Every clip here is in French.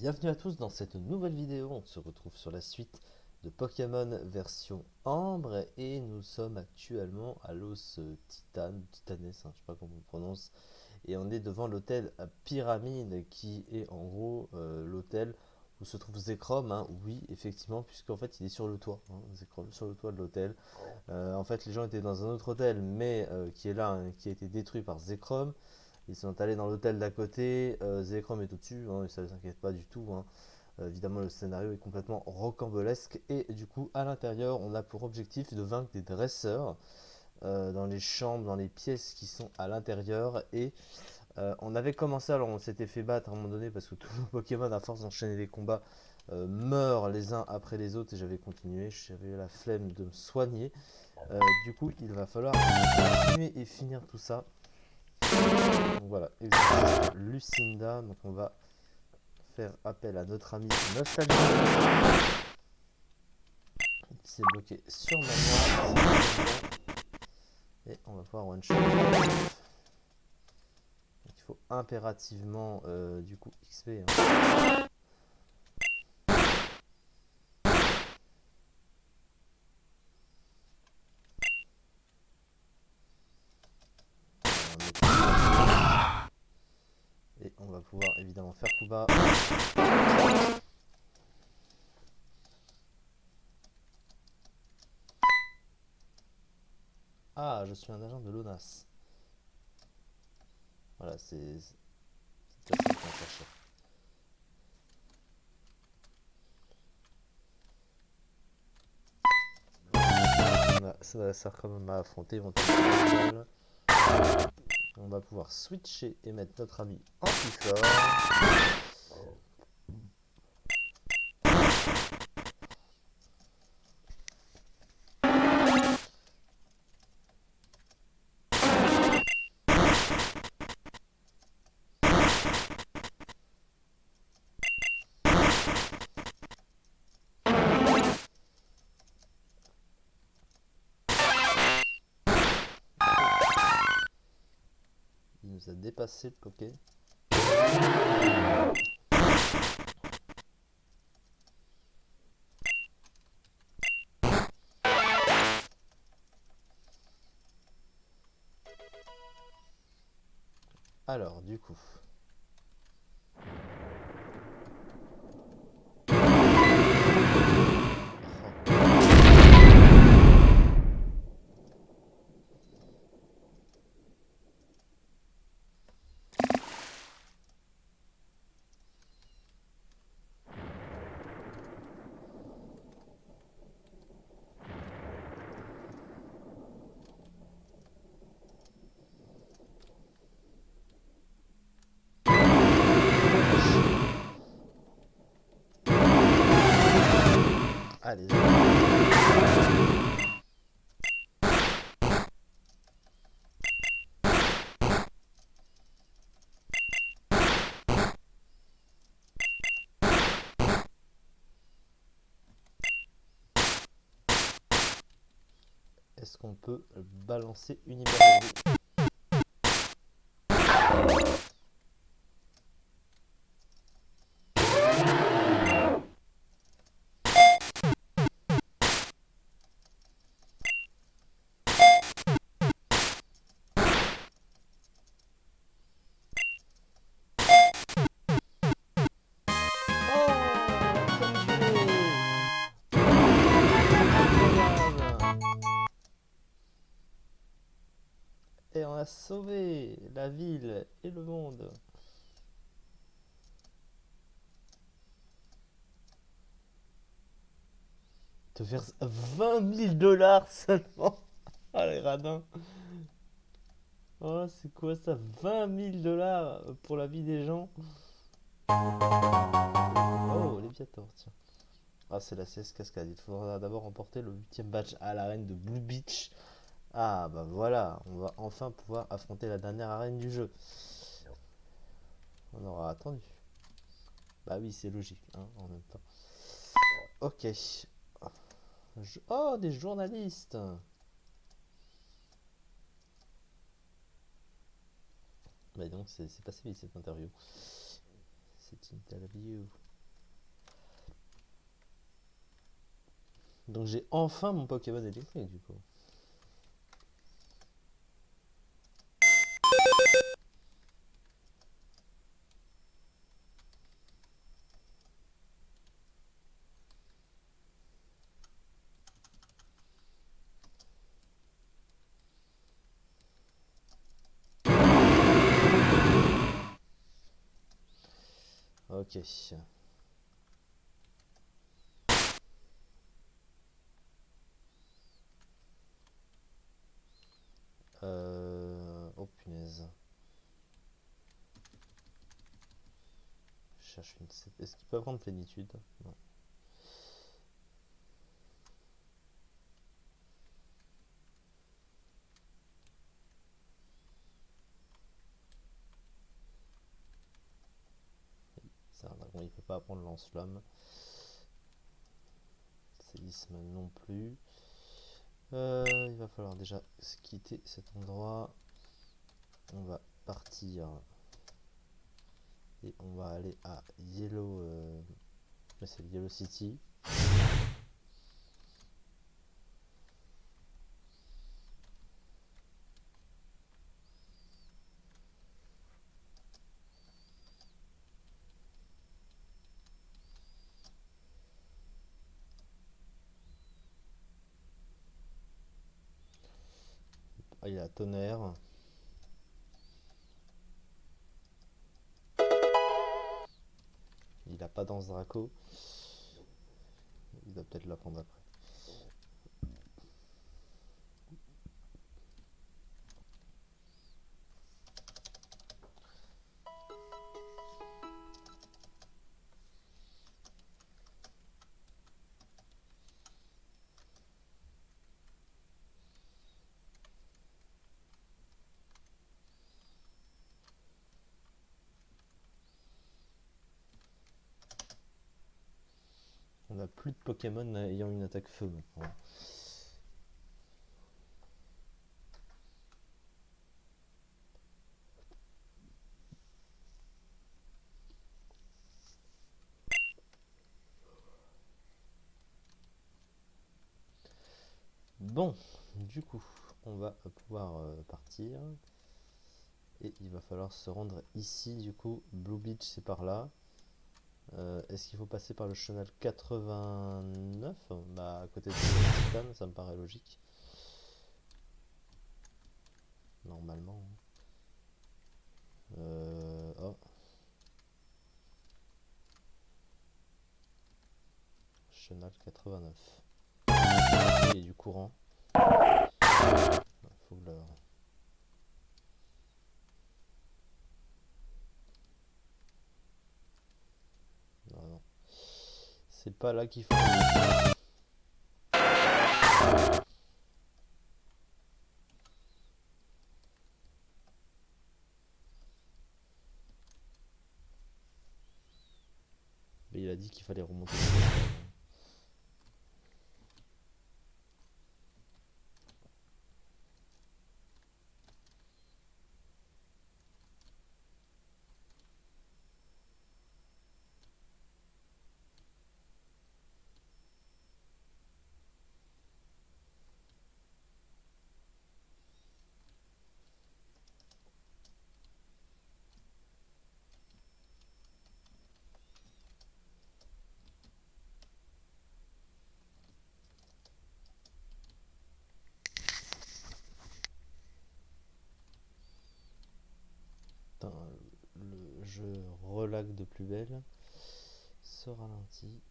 Bienvenue à tous dans cette nouvelle vidéo. On se retrouve sur la suite de Pokémon version Ambre et nous sommes actuellement à l'os Titanes, je sais pas comment on prononce, et on est devant l'hôtel Pyramide qui est en gros l'hôtel où se trouve Zekrom, hein. Oui, effectivement, puisqu'en fait il est sur le toit, hein, Zekrom sur le toit de l'hôtel. En fait, les gens étaient dans un autre hôtel, mais qui est là, hein, qui a été détruit par Zekrom. Ils sont allés dans l'hôtel d'à côté, Zekrom est au-dessus, hein, et ça ne s'inquiète pas du tout, hein. Évidemment, le scénario est complètement rocambolesque, et du coup, à l'intérieur, on a pour objectif de vaincre des dresseurs dans les chambres, dans les pièces qui sont à l'intérieur. Et on avait commencé, alors on s'était fait battre à un moment donné parce que tous nos Pokémon, à force d'enchaîner les combats, meurent les uns après les autres, et j'avais continué, j'avais la flemme de me soigner. Du coup, il va falloir continuer et finir tout ça. Donc voilà, exercice Lucinda. Donc on va faire appel à notre ami Nostalgie. Il s'est bloqué sur Manoir. Et on va pouvoir one shot. Donc il faut impérativement du coup XP, hein. Et on va pouvoir évidemment faire coup bas. Ah, je suis un agent de l'ONAS. Voilà, c'est ça qu'on cherchait. Ça va servir quand même à affronter éventuellement. On va pouvoir switcher et mettre notre ami en plus fort. Il nous a dépassé le coquet. Alors, du coup. Allez. Est-ce qu'on peut balancer une hyper élevé? Et on a sauvé la ville et le monde. Te verse 20 000 dollars seulement. Ah les radins. Oh, c'est quoi ça? 20 000 dollars pour la vie des gens. Oh, Léviator, tiens. Ah, c'est la CS Cascade. Il faudra d'abord remporter le 8ème badge à l'arène de Blue Beach. Ah, bah voilà, on va enfin pouvoir affronter la dernière arène du jeu. On aura attendu. Bah oui, c'est logique, hein, en même temps. Ok. Oh, des journalistes. Bah donc, c'est passé vite cette interview. Cette interview. Donc j'ai enfin mon Pokémon électrique du coup. Ok. Oh punaise. Je cherche une... Est-ce qu'il peut apprendre plénitude? Non. C'est un dragon, il peut pas apprendre lance-flamme. Séisme non plus. Il va falloir déjà quitter cet endroit. On va partir et on va aller à Yellow. C'est Yellow City. Ah, il a tonnerre. Il a pas Danse Draco. Il va peut-être l'apprendre après. On n'a plus de Pokémon ayant une attaque feu maintenant. Bon, du coup, on va pouvoir partir. Et il va falloir se rendre ici, du coup. Blue Beach, c'est par là. Est-ce qu'il faut passer par le chenal 89? Bah, à côté de Titan, ça me paraît logique. Normalement. Oh. Chenal 89. Il y a du courant. Faut que le... Non, non. C'est pas là qu'il faut. Mais il a dit qu'il fallait remonter. Putain, le jeu relag de plus belle. Se ralentit.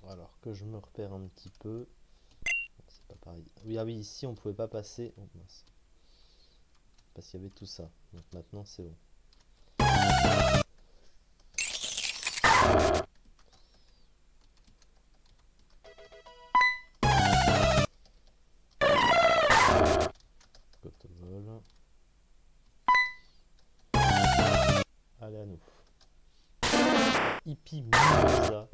Alors que je me repère un petit peu. C'est pas pareil. Oui, ah oui, ici on pouvait pas passer. Oh, mince. Parce qu'il y avait tout ça. Donc maintenant c'est bon. hippie mimosa.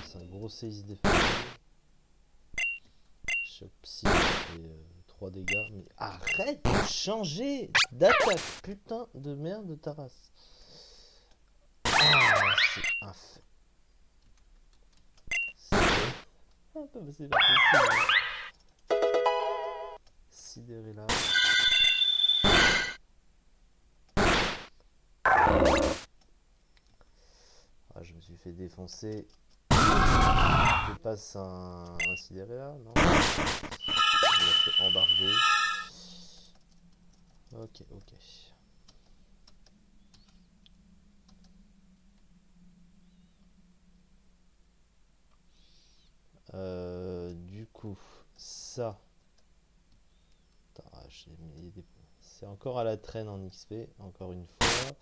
C'est un gros saisie des familles. Choc psy et 3 dégâts. Mais arrête de changer d'attaque, putain de merde de ta race. Ah, c'est un fait. C'est pas possible. Sidéré là. Ah, je me suis fait défoncer. Je passe un sidéré là, non? Il m'a fait embarder. Ok, ok. Du coup, ça. C'est encore à la traîne en XP, encore une fois.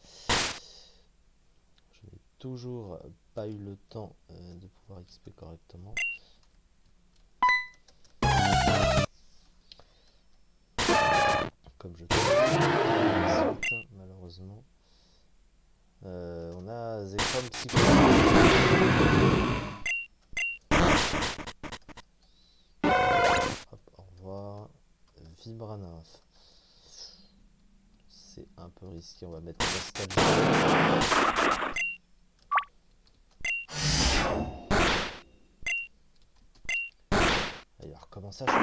Je n'ai toujours pas eu le temps de pouvoir XP correctement. Comme je peux ensuite, malheureusement. On a Zekrom Psycho. Hop, au revoir. Vibranaf. C'est un peu risqué, on va mettre Nostalgie. Alors, comment ça je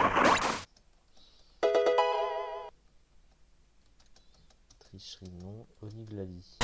tricherie non, Oniglali.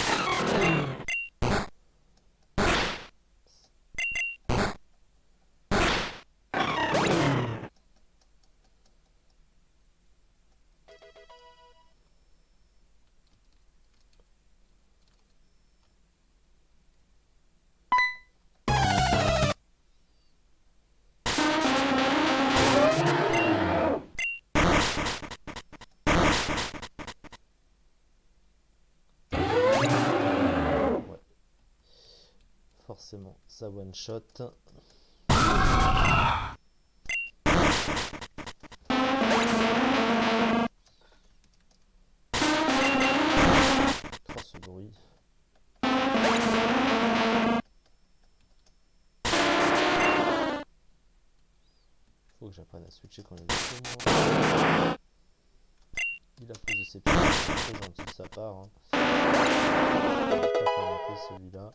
Forcément, ça one shot. Ce bruit. Faut que j'apprenne à switcher quand il y a des tourments. Il a posé ses pieds, c'est très gentil de sa part. Hein. Il va pas faire monter celui-là.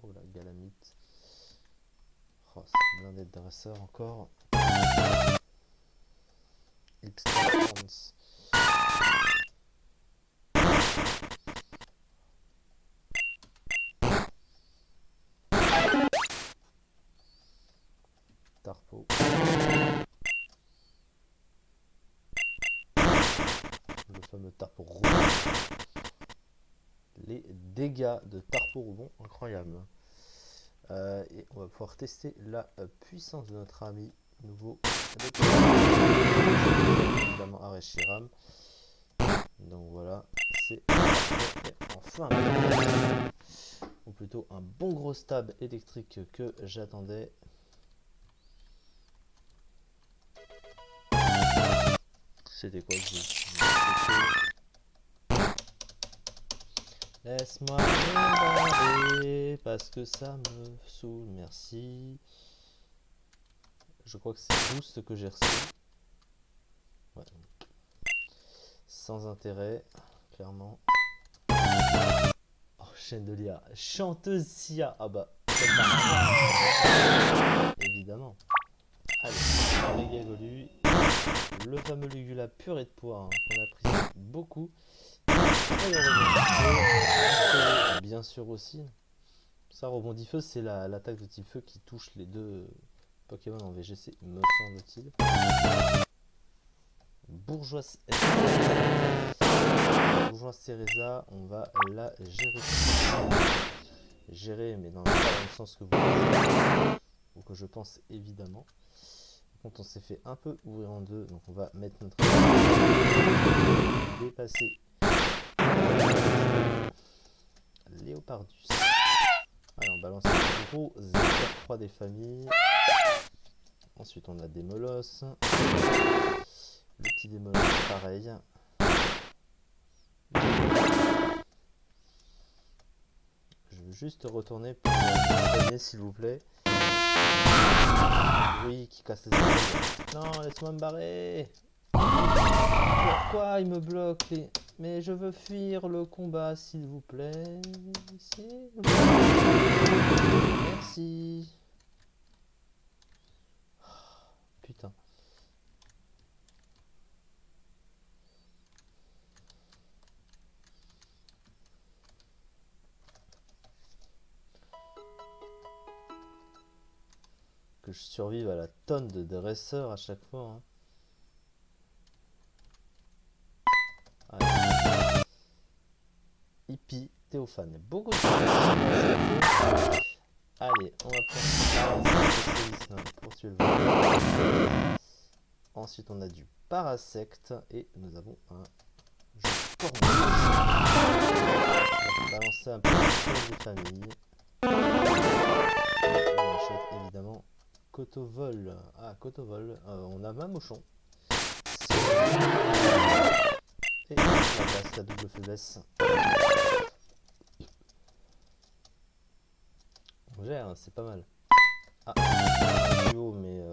Oh la galamite. Oh, c'est blindé de dresseur encore. Extra France. Tarpo. Le fameux Tarpo rouge. Les dégâts de Tarpo Roubon, incroyable. Et on va pouvoir tester la puissance de notre ami nouveau avec évidemment Areshiram. Donc voilà, c'est enfin ou plutôt un bon gros stab électrique que j'attendais. C'était quoi le jeu? Laisse-moi me barrer parce que ça me saoule, merci. Je crois que c'est boost que j'ai reçu. Ouais. Sans intérêt, clairement. Oh, Chandelier, chanteuse Sia. Ah bah, évidemment. Allez, méga Golu. Le fameux Lugula purée de poids hein, qu'on apprécie beaucoup. Bien sûr aussi. Ça rebondit feu, c'est l'attaque de type feu qui touche les deux Pokémon en VGC, me semble-t-il. Bourgeois Cereza, on va la gérer, mais dans le sens que vous pensez, ou que je pense évidemment. Quand on s'est fait un peu ouvrir en deux, donc on va mettre notre dépasser Léopardus. Allez, on balance un gros Z3 des familles. Ensuite on a des molosses. Le petit démolosse pareil. Je veux juste retourner pour gagner s'il vous plaît. Oui, qui casse les oreilles. Non, laisse-moi me barrer. Pourquoi il me bloque les... Mais je veux fuir le combat s'il vous plaît. Merci. Putain. Que je survive à la tonne de dresseurs à chaque fois. Hein. Hippie, Théophane. Beaucoup de choses. Allez, on va prendre pour tuer le vol. Ensuite, on a du parasecte et nous avons un jeu corbeau. On va balancer un peu de famille. Et on achète évidemment Cotovol. Ah, Cotovol. On a Mamochon. Et on place la double faiblesse. On gère, hein, c'est pas mal. Ah, un duo, mais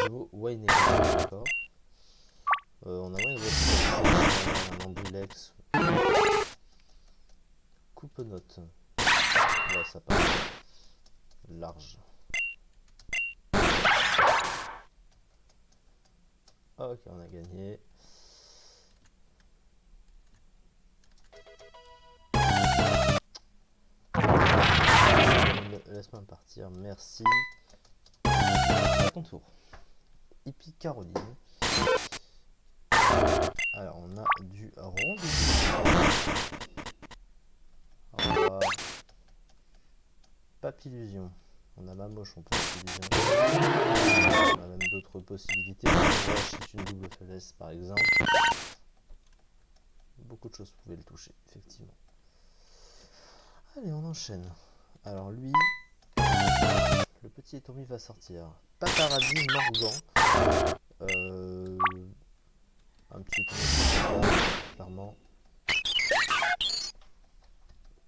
duo Wayne et d'accord. On a moyen de un Ambulex. Coupe-note. Ouais, ça passe. Large. Ok, on a gagné. Laisse-moi partir, merci. À ton tour. Hippie Caroline. Alors, on a du rond. Papillusion. On a Mamochon pour Papillusion. On a même d'autres possibilités. C'est une double faiblesse par exemple. Beaucoup de choses pouvaient le toucher, effectivement. Allez, on enchaîne. Alors lui, le petit Tommy va sortir. Paparazzi Morgan. Un petit Tommy, clairement.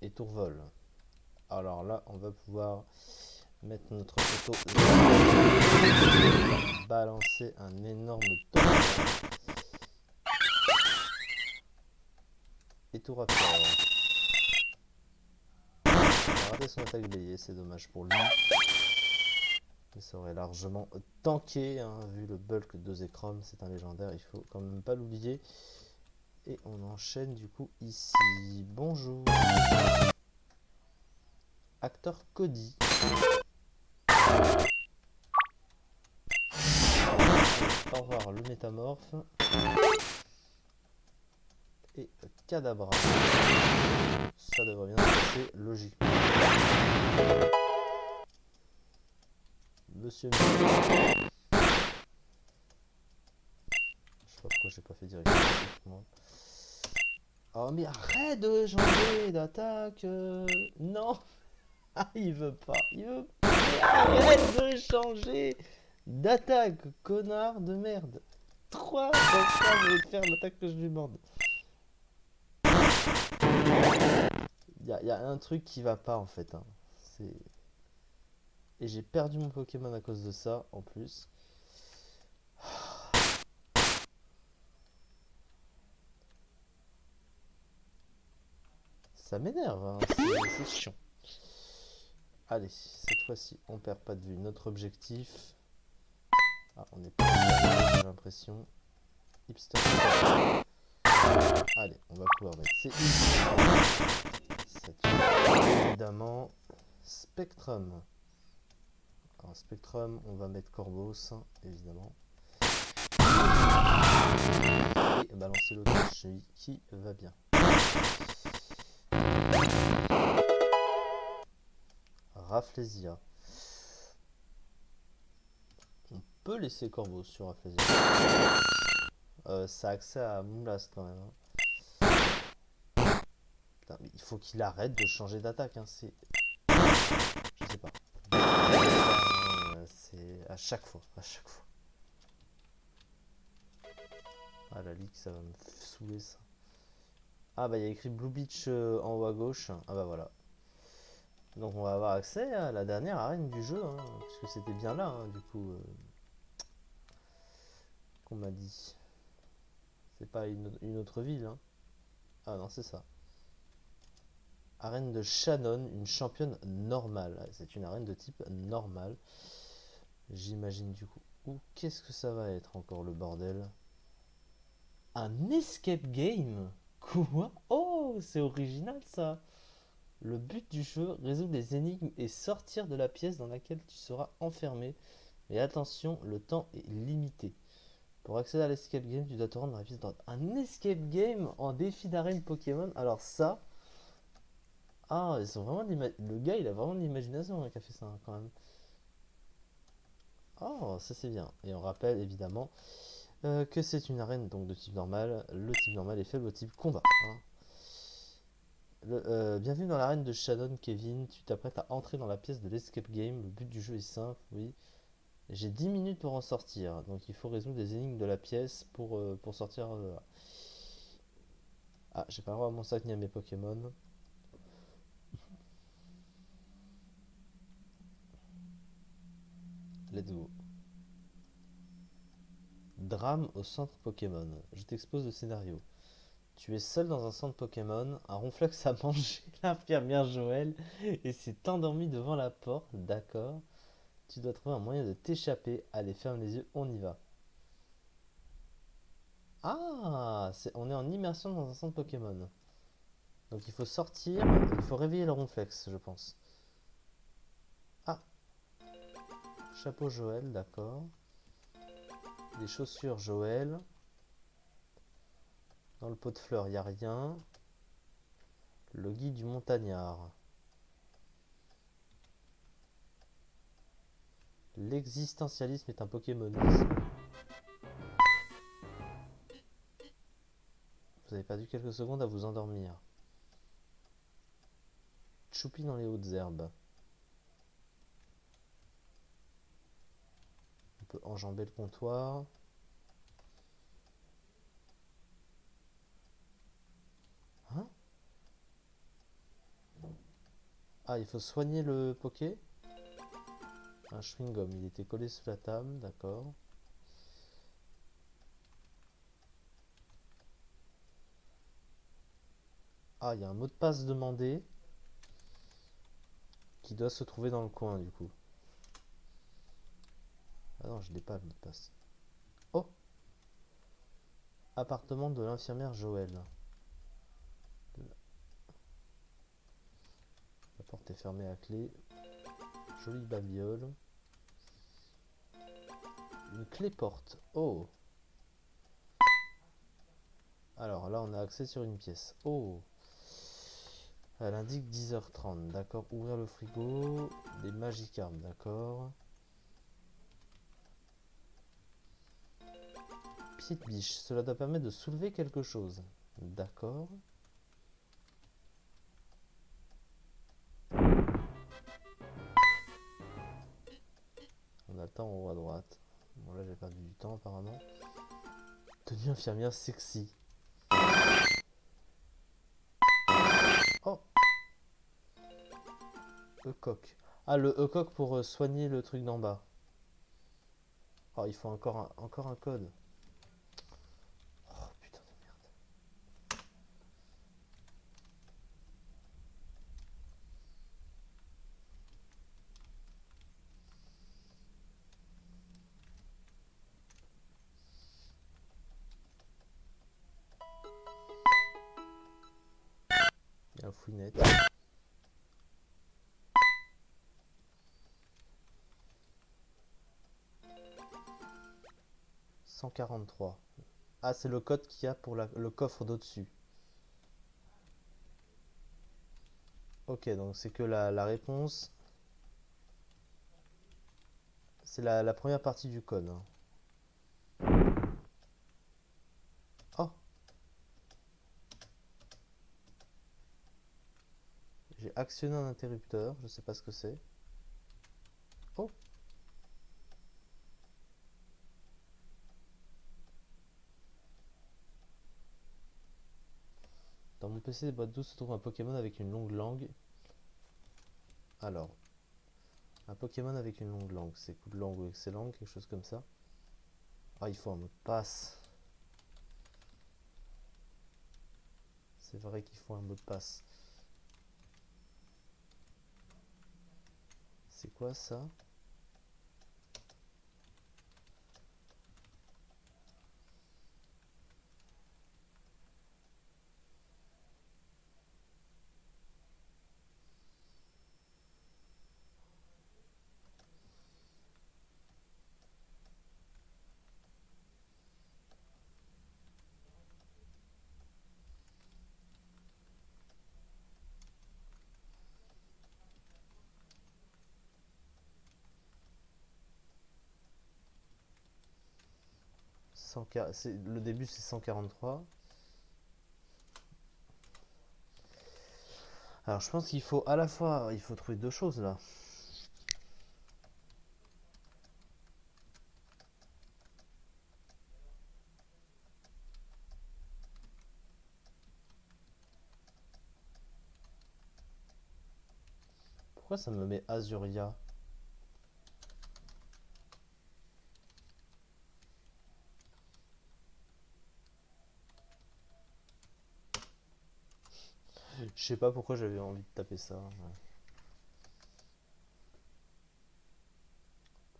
Et Tourvol. Alors là, on va pouvoir mettre notre photo. Balancer un énorme top. Et tout rapide. Il a raté son attaque bélier, c'est dommage pour lui. Mais ça aurait largement tanké, hein, vu le bulk de Zekrom, c'est un légendaire, il faut quand même pas l'oublier. Et on enchaîne du coup ici. Bonjour. Acteur Cody. Au revoir le métamorphe. Et Cadabra. Ça devrait bien se passer logiquement. Monsieur. Je sais pas pourquoi j'ai pas fait directement. Oh mais arrête de changer d'attaque. Non. Ah il veut pas. Il veut. Mais arrête de changer d'attaque, connard de merde. 3 fois je vais te faire l'attaque que je lui demande. Il y a un truc qui va pas en fait. Hein. Et j'ai perdu mon Pokémon à cause de ça en plus. Ça m'énerve, hein. C'est chiant. Allez, cette fois-ci, on perd pas de vue notre objectif. Ah, on est pas j'ai l'impression. Hipster. Allez, on va pouvoir mettre ces évidemment. Spectrum. Alors, Spectrum, on va mettre Corvos, évidemment. Et balancer l'autre qui va bien. Rafflesia. On peut laisser Corbeau sur Rafflesia. Ça a accès à Moonblast quand même. Putain, mais il faut qu'il arrête de changer d'attaque. Hein. C'est. Je sais pas. C'est à chaque fois. À chaque fois. Ah, la ligue, ça va me saouler ça. Ah, bah il y a écrit Blue Beach en haut à gauche. Ah, bah voilà. Donc on va avoir accès à la dernière arène du jeu. Hein, puisque c'était bien là, hein, du coup. Qu'on m'a dit. C'est pas une autre ville. Hein. Ah non, c'est ça. Arène de Shannon, une championne normale. C'est une arène de type normal. J'imagine du coup. Ou qu'est-ce que ça va être encore le bordel? Un escape game? Quoi? Oh, c'est original ça. Le but du jeu, résoudre les énigmes et sortir de la pièce dans laquelle tu seras enfermé. Mais attention, le temps est limité. Pour accéder à l'escape game, tu dois te rendre dans la pièce dans un escape game en défi d'arène Pokémon. Alors ça, ah, ils sont vraiment le gars, il a vraiment de l'imagination hein, qui a fait ça hein, quand même. Oh, ça c'est bien. Et on rappelle évidemment que c'est une arène donc de type normal. Le type normal est faible au type combat. Hein. Bienvenue dans l'arène de Shannon, Kevin. Tu t'apprêtes à entrer dans la pièce de l'escape game. Le but du jeu est simple, oui. J'ai 10 minutes pour en sortir. Donc il faut résoudre les énigmes de la pièce pour sortir. Ah, j'ai pas le droit à mon sac ni à mes Pokémon. Let's go. Drame au centre Pokémon. Je t'expose le scénario. Tu es seul dans un centre Pokémon, un ronflex a mangé l'infirmière Joël et s'est endormi devant la porte, d'accord. Tu dois trouver un moyen de t'échapper. Allez, ferme les yeux, on y va. Ah, on est en immersion dans un centre Pokémon. Donc il faut sortir, il faut réveiller le ronflex, je pense. Ah, chapeau Joël, d'accord. Les chaussures Joël. Dans le pot de fleurs, il n'y a rien. Le guide du montagnard. L'existentialisme est un Pokémonisme. Vous avez perdu quelques secondes à vous endormir. Choupi dans les hautes herbes. On peut enjamber le comptoir. Hein? Ah, il faut soigner le Poké. Un chewing-gum, il était collé sous la table, d'accord. Ah, il y a un mot de passe demandé qui doit se trouver dans le coin du coup. Ah non, je l'ai pas le mot de passe. Oh! Appartement de l'infirmière Joël. La porte est fermée à clé. Jolie babiole. Une clé porte. Oh! Alors là, on a accès sur une pièce. Oh! Elle indique 10h30, d'accord. Ouvrir le frigo. Des Magikarp, d'accord. Pied de biche. Cela doit permettre de soulever quelque chose. D'accord. On attend en haut à droite. Bon là j'ai perdu du temps apparemment. Tenue infirmière sexy. Oh! E-coq. Ah le E-coq pour soigner le truc d'en bas. Oh il faut encore un code. Oh putain de merde. Il y a un fouinette. 143. Ah, c'est le code qu'il y a pour le coffre d'au-dessus. Ok, donc c'est que la réponse, c'est la première partie du code, hein. Oh, j'ai actionné un interrupteur, je sais pas ce que c'est. Oh, dans mon PC, boîte 12 se trouve un Pokémon avec une longue langue. Alors, un Pokémon avec une longue langue, c'est coup de langue ou excellent, quelque chose comme ça. Ah, il faut un mot de passe. C'est vrai qu'il faut un mot de passe. C'est quoi ça? Le début c'est 143. Alors je pense qu'il faut à la fois, il faut trouver deux choses là. Pourquoi ça me met Azuria? Je sais pas pourquoi j'avais envie de taper ça, ouais.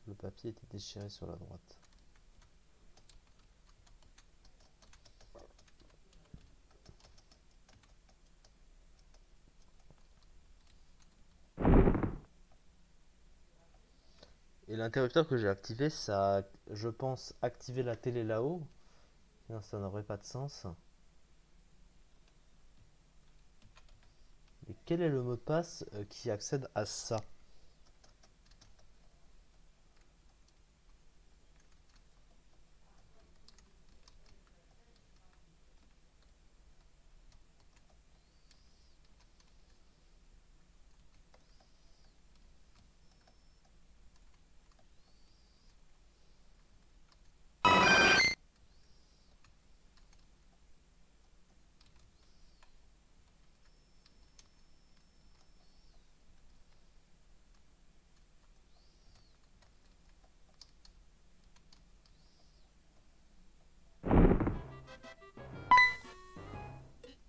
Le papier était déchiré sur la droite. Et l'interrupteur que j'ai activé, ça a, je pense, activé la télé là-haut. Sinon, ça n'aurait pas de sens. Et quel est le mot de passe qui accède à ça?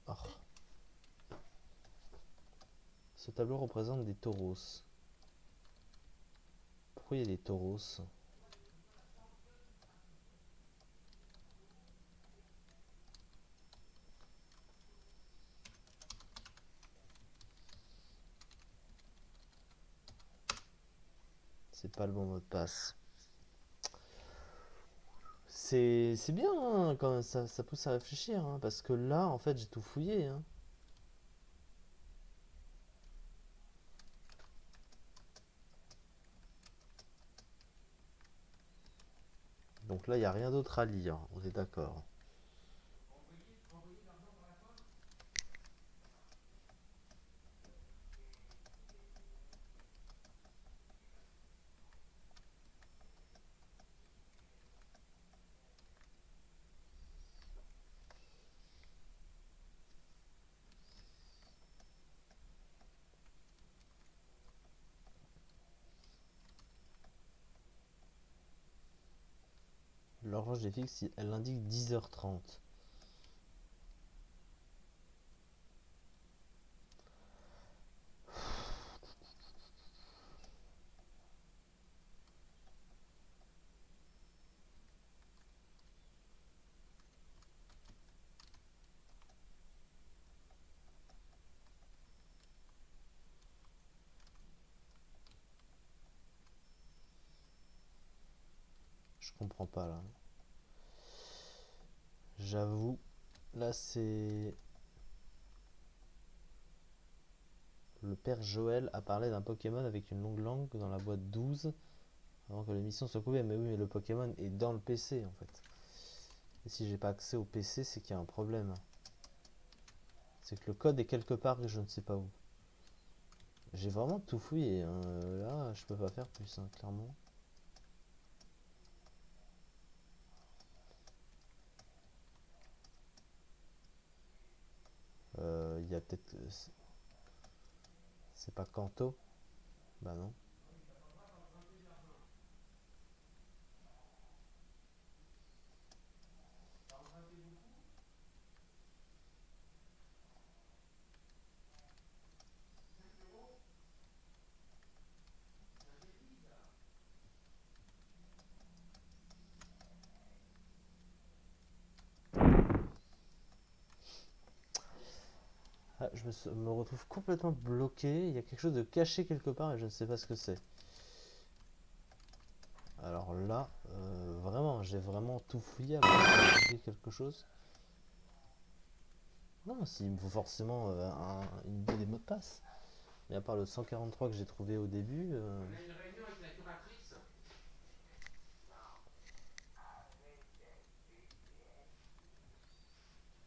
Oh. Ce tableau représente des taureaux. Pourquoi il y a des taureaux? C'est pas le bon mot de passe. C'est bien, hein, quand ça pousse à réfléchir, hein, parce que là, en fait, j'ai tout fouillé, hein. Donc là, il n'y a rien d'autre à lire, on est d'accord. L'horloge est fixe, elle indique 10h30. Je comprends pas là. J'avoue, là c'est... Le père Joël a parlé d'un Pokémon avec une longue langue dans la boîte 12 avant que l'émission soit coupée. Mais oui, mais le Pokémon est dans le PC en fait. Et si j'ai pas accès au PC, c'est qu'il y a un problème. C'est que le code est quelque part et je ne sais pas où. J'ai vraiment tout fouillé, hein. Là, je peux pas faire plus, hein, clairement. Il y a peut-être... C'est pas Kanto? Bah non. Ah, me retrouve complètement bloqué. Il y a quelque chose de caché quelque part et je ne sais pas ce que c'est. Alors là, vraiment, j'ai vraiment tout fouillé avant de trouver quelque chose. Non, s'il me faut forcément une idée des mots de passe. Mais à part le 143 que j'ai trouvé au début... On a une réunion avec la curatrice.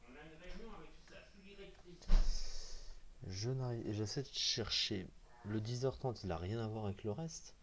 On a une réunion avec sa sous-directrice. Je n'arrive... J'essaie de chercher. Le 10h30, il a rien à voir avec le reste.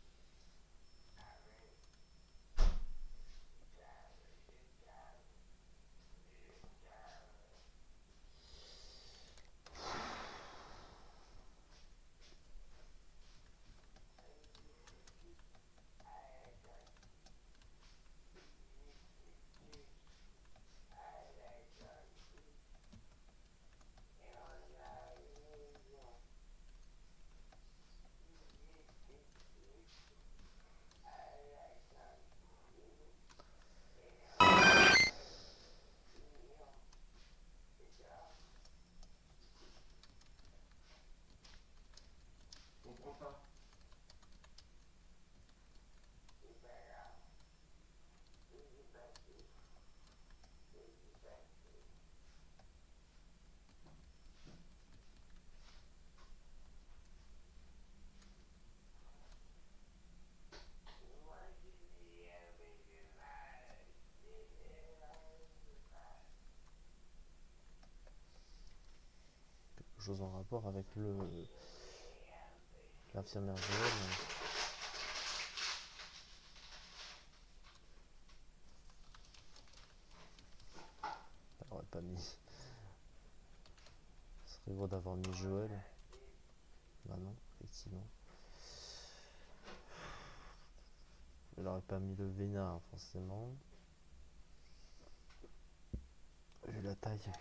Je comprends pas. Quelque chose en rapport avec le... L'infirmière Joël. Elle aurait pas mis... Ce serait beau d'avoir mis Joël. Bah non, effectivement. Elle aurait pas mis le Vénard, forcément. Vu la taille.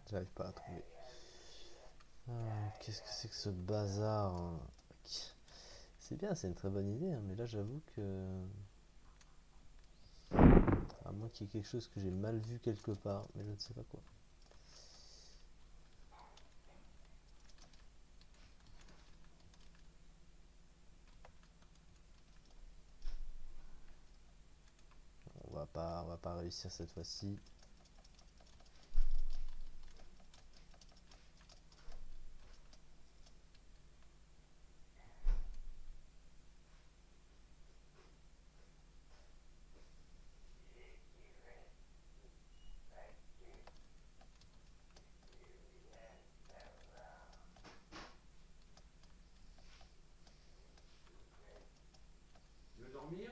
J'arrive pas à trouver. Qu'est-ce que c'est que ce bazar, hein. C'est bien, c'est une très bonne idée, hein, mais là j'avoue que... À moins qu'il y ait quelque chose que j'ai mal vu quelque part, mais je ne sais pas quoi. On va pas réussir cette fois-ci. Tu veux dormir?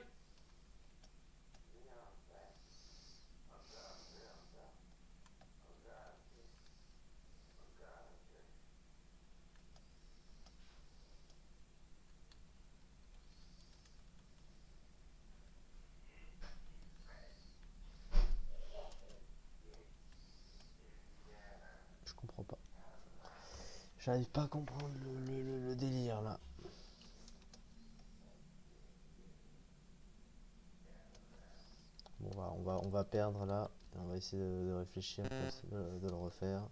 Je comprends pas. J'arrive pas à comprendre le délire là. Bon, on va perdre là. On va essayer de réfléchir, de le refaire.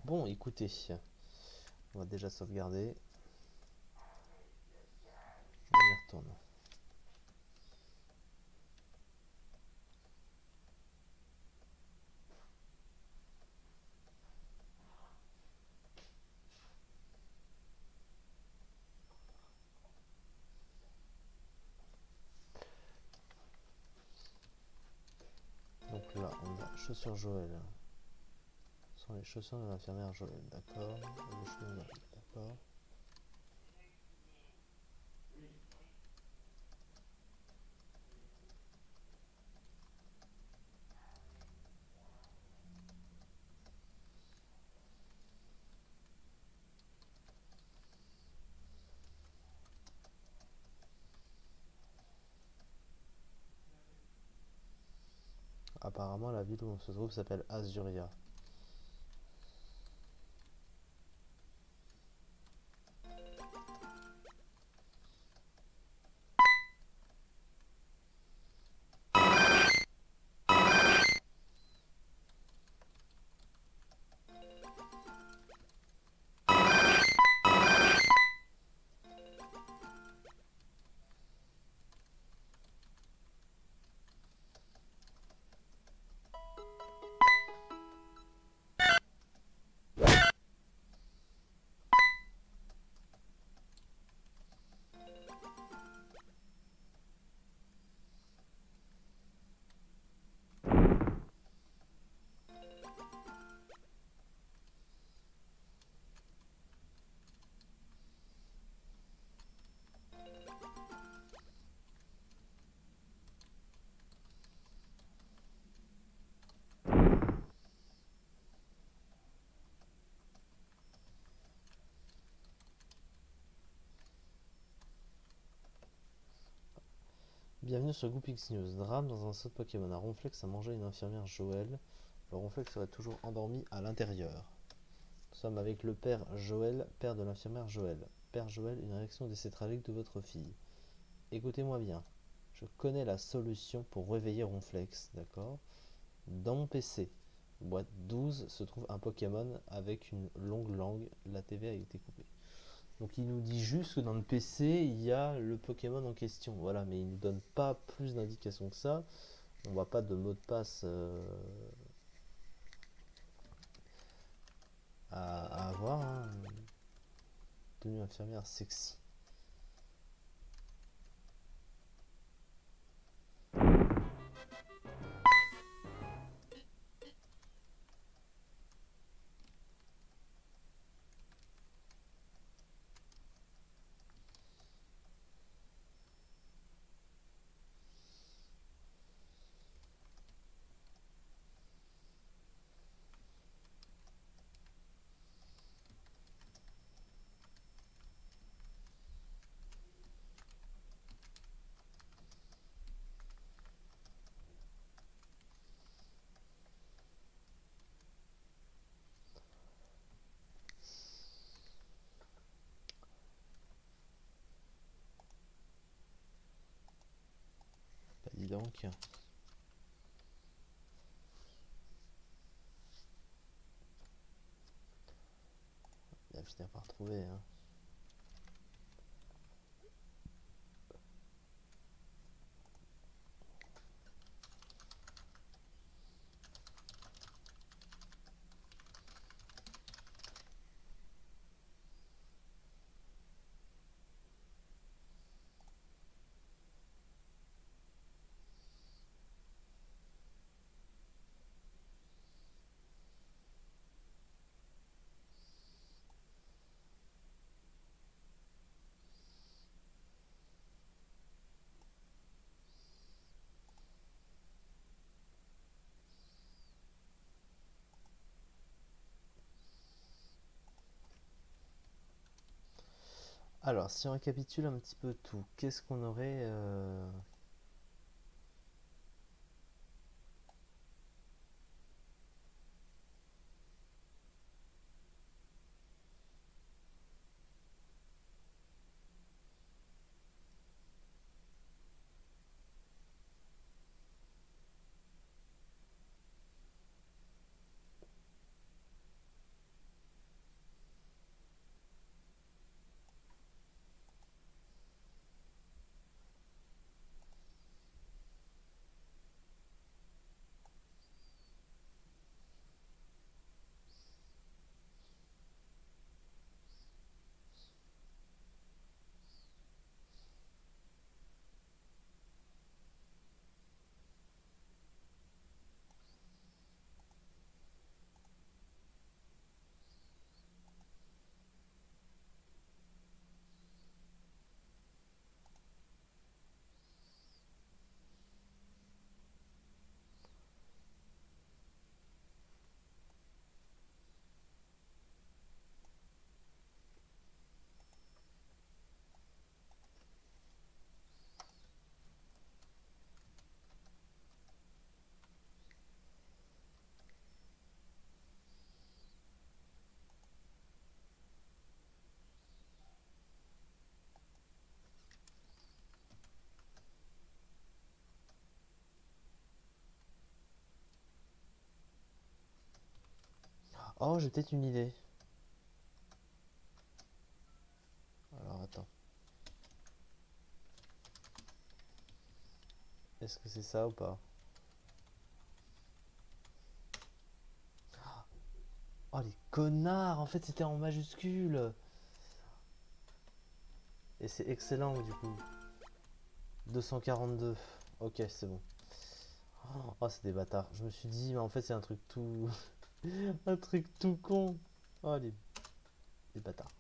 Bon, écoutez, on va déjà sauvegarder. On y retourne. Donc là, on a chaussures Joël. Ce sont les chaussures de l'infirmière Joël, d'accord. Le chemin, d'accord. Apparemment, la ville où on se trouve s'appelle Azuria. Bienvenue sur Goopix News. Drame dans un saut de Pokémon. Un Ronflex a mangé une infirmière Joël. Le Ronflex serait toujours endormi à l'intérieur. Nous sommes avec le père Joël, père de l'infirmière Joël. Père Joël, une réaction d'essai tragique de votre fille. Écoutez-moi bien. Je connais la solution pour réveiller Ronflex, d'accord? Dans mon PC, boîte 12, se trouve un Pokémon avec une longue langue. La TV a été coupée. Donc il nous dit juste que dans le PC, il y a le Pokémon en question. Voilà, mais il ne nous donne pas plus d'indications que ça. On voit pas de mot de passe à avoir. Hein. Tenue infirmière sexy. Bah, dis donc. Il va finir par trouver. Hein. Alors, si on récapitule un petit peu tout, qu'est-ce qu'on aurait Oh, j'ai peut-être une idée. Alors attends. Est-ce que c'est ça ou pas? Oh les connards, en fait c'était en majuscule. Et c'est excellent du coup. 242. Ok, c'est bon. Oh, c'est des bâtards. Je me suis dit, mais en fait c'est un truc tout... un truc tout con. Oh les bâtards.